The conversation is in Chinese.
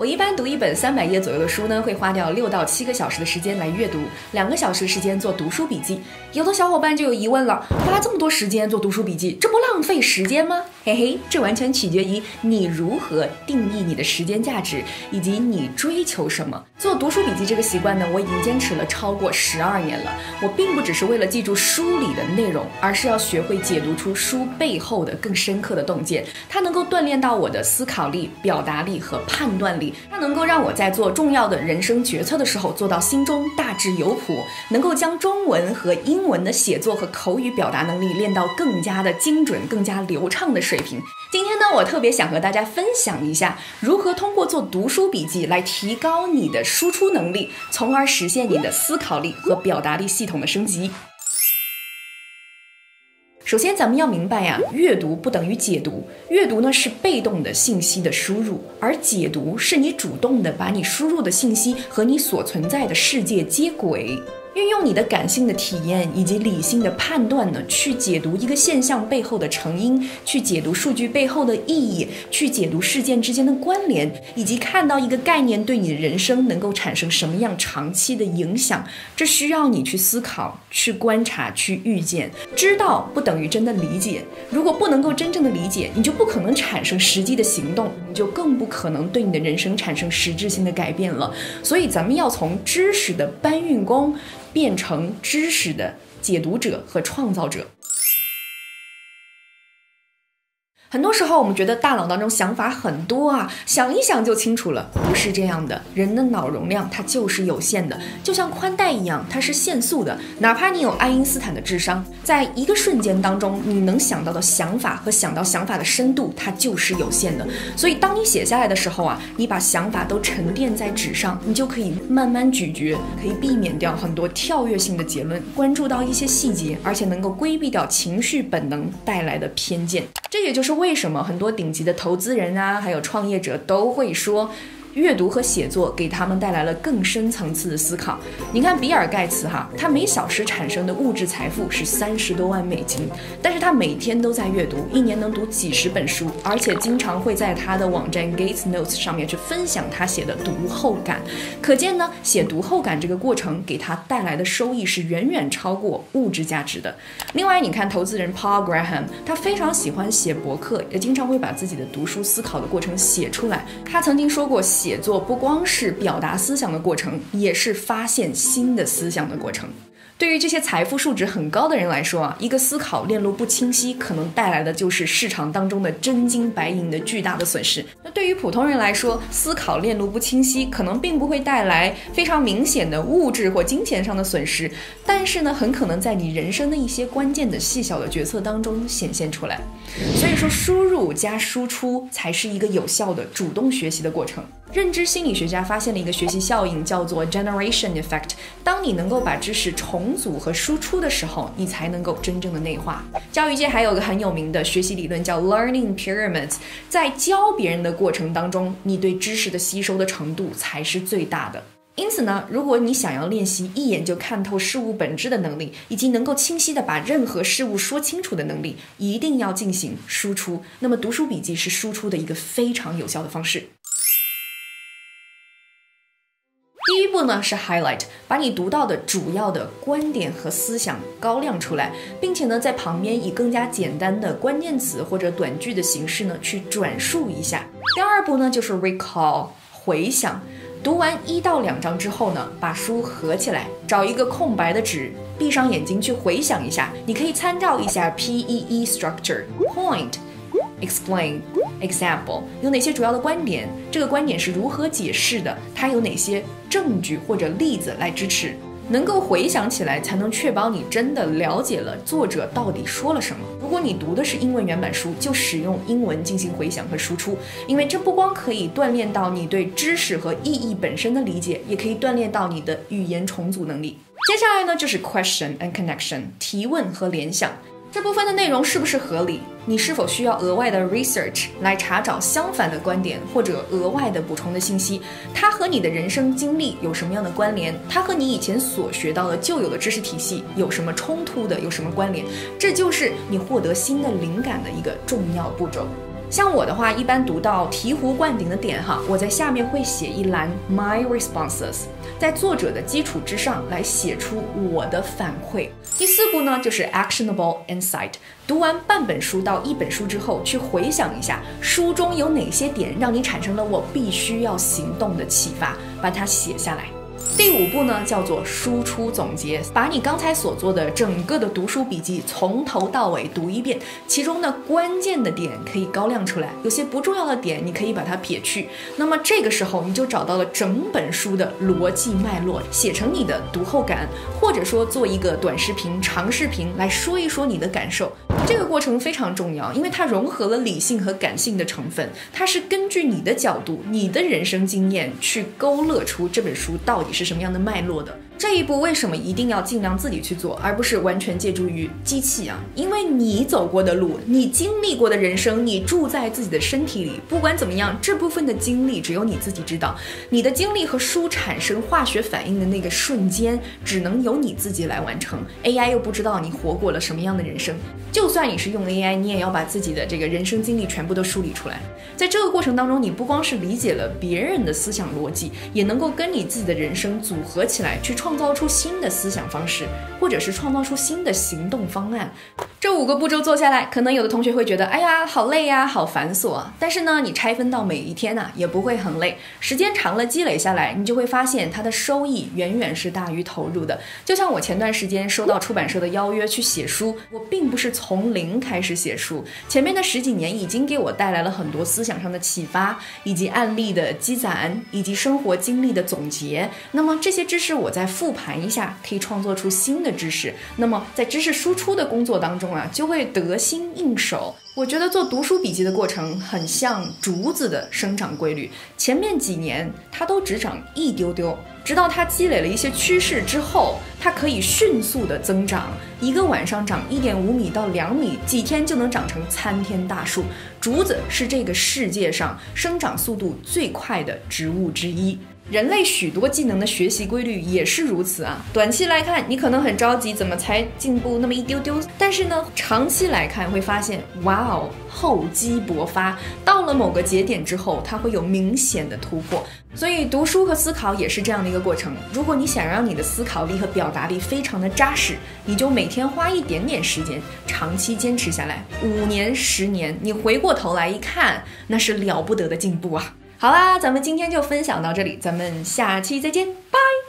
我一般读一本300页左右的书呢，会花掉6到7个小时的时间来阅读，2个小时的时间做读书笔记。有的小伙伴就有疑问了，花这么多时间做读书笔记，这不浪费时间吗？嘿嘿，这完全取决于你如何定义你的时间价值，以及你追求什么。做读书笔记这个习惯呢，我已经坚持了超过12年了。我并不只是为了记住书里的内容，而是要学会解读出书背后的更深刻的洞见。它能够锻炼到我的思考力、表达力和判断力。它能够让我在做重要的人生决策的时候做到心中大致有谱，能够将中文和英文的写作和口语表达能力练到更加的精准、更加流畅的水平。今天呢，我特别想和大家分享一下，如何通过做读书笔记来提高你的输出能力，从而实现你的思考力和表达力系统的升级。首先咱们要明白呀，阅读不等于解读，阅读呢是被动的信息的输入，而解读是你主动的把你输入的信息和你所存在的世界接轨。运用你的感性的体验以及理性的判断呢，去解读一个现象背后的成因，去解读数据背后的意义，去解读事件之间的关联，以及看到一个概念对你的人生能够产生什么样长期的影响。这需要你去思考、去观察、去预见。知道不等于真的理解，如果不能够真正的理解，你就不可能产生实际的行动，你就更不可能对你的人生产生实质性的改变了。所以咱们要从知识的搬运工变成知识的解读者和创造者。很多时候我们觉得大脑当中想法很多啊，想一想就清楚了，不是这样的。人的脑容量它就是有限的，就像宽带一样，它是限速的。哪怕你有爱因斯坦的智商，在一个瞬间当中，你能想到的想法和想到想法的深度，它就是有限的。所以当你写下来的时候啊，你把想法都沉淀在纸上，你就可以慢慢咀嚼，可以避免掉很多跳跃性的结论，关注到一些细节，而且能够规避掉情绪本能带来的偏见。这也就是为什么很多顶级的投资人啊，还有创业者都会说，阅读和写作给他们带来了更深层次的思考。你看比尔盖茨他每小时产生的物质财富是30多万美金，但是他每天都在阅读，一年能读几十本书，而且经常会在他的网站 Gates Notes 上面去分享他写的读后感。可见呢，写读后感这个过程给他带来的收益是远远超过物质价值的。另外你看投资人 Paul Graham， 他非常喜欢写博客，也经常会把自己的读书思考的过程写出来。他曾经说过，写作不光是表达思想的过程，也是发现新的思想的过程。对于这些财富数值很高的人来说啊，一个思考链路不清晰，可能带来的就是市场当中的真金白银的巨大的损失。那对于普通人来说，思考链路不清晰，可能并不会带来非常明显的物质或金钱上的损失，但是呢，很可能在你人生的一些关键的细小的决策当中显现出来。所以说，输入加输出才是一个有效的主动学习的过程。认知心理学家发现了一个学习效应，叫做 generation effect。 当你能够把知识重组和输出的时候，你才能够真正的内化。教育界还有个很有名的学习理论叫 learning pyramids， 在教别人的过程当中，你对知识的吸收的程度才是最大的。因此呢，如果你想要练习一眼就看透事物本质的能力，以及能够清晰地把任何事物说清楚的能力，一定要进行输出。那么读书笔记是输出的一个非常有效的方式。第一步呢是 highlight， 把你读到的主要的观点和思想高亮出来，并且呢在旁边以更加简单的关键词或者短句的形式呢去转述一下。第二步呢就是 recall， 回想。读完1到2章之后呢，把书合起来，找一个空白的纸，闭上眼睛去回想一下。你可以参照一下 PEE structure， point explain example， 有哪些主要的观点，这个观点是如何解释的，它有哪些证据或者例子来支持。能够回想起来，才能确保你真的了解了作者到底说了什么。如果你读的是英文原版书，就使用英文进行回想和输出，因为这不光可以锻炼到你对知识和意义本身的理解，也可以锻炼到你的语言重组能力。接下来呢，就是 question and connection， 提问和联想。这部分的内容是不是合理？你是否需要额外的 research 来查找相反的观点，或者额外的补充的信息？它和你的人生经历有什么样的关联？它和你以前所学到的旧有的知识体系有什么冲突的？有什么关联？这就是你获得新的灵感的一个重要步骤。像我的话，一般读到醍醐灌顶的点哈，我在下面会写一栏 My responses， 在作者的基础之上来写出我的反馈。第4步呢，就是 actionable insight。读完半本书到1本书之后，去回想一下书中有哪些点让你产生了我必须要行动的启发，把它写下来。第5步呢，叫做输出总结，把你刚才所做的整个的读书笔记从头到尾读一遍，其中的关键的点可以高亮出来，有些不重要的点你可以把它撇去。那么这个时候你就找到了整本书的逻辑脉络，写成你的读后感，或者说做一个短视频、长视频来说一说你的感受。这个过程非常重要，因为它融合了理性和感性的成分，它是根据你的角度、你的人生经验去勾勒出这本书到底是什么样的脉络的。这一步为什么一定要尽量自己去做，而不是完全借助于机器啊？因为你走过的路，你经历过的人生，你住在自己的身体里，不管怎么样，这部分的经历只有你自己知道。你的经历和书产生化学反应的那个瞬间，只能由你自己来完成。AI 又不知道你活过了什么样的人生，就算你是用 AI， 你也要把自己的这个人生经历全部都梳理出来。在这个过程当中，你不光是理解了别人的思想逻辑，也能够跟你自己的人生组合起来，去创造出新的思想方式，或者是创造出新的行动方案。这5个步骤做下来，可能有的同学会觉得，哎呀，好累呀，好繁琐啊。但是呢，你拆分到每一天啊，也不会很累。时间长了积累下来，你就会发现它的收益远远是大于投入的。就像我前段时间收到出版社的邀约去写书，我并不是从零开始写书，前面的10几年已经给我带来了很多思想上的启发，以及案例的积攒，以及生活经历的总结。那么这些知识我再复盘一下，可以创作出新的知识。那么在知识输出的工作当中啊，就会得心应手。我觉得做读书笔记的过程很像竹子的生长规律，前面几年它都只长一丢丢，直到它积累了一些趋势之后，它可以迅速的增长，一个晚上长1.5米到2米，几天就能长成参天大树。竹子是这个世界上生长速度最快的植物之一。人类许多技能的学习规律也是如此啊。短期来看，你可能很着急，怎么才进步那么一丢丢？但是呢，长期来看会发现，哇哦，厚积薄发，到了某个节点之后，它会有明显的突破。所以读书和思考也是这样的一个过程。如果你想让你的思考力和表达力非常的扎实，你就每天花一点点时间，长期坚持下来，5年、10年，你回过头来一看，那是了不得的进步啊。好啦，咱们今天就分享到这里，咱们下期再见，拜。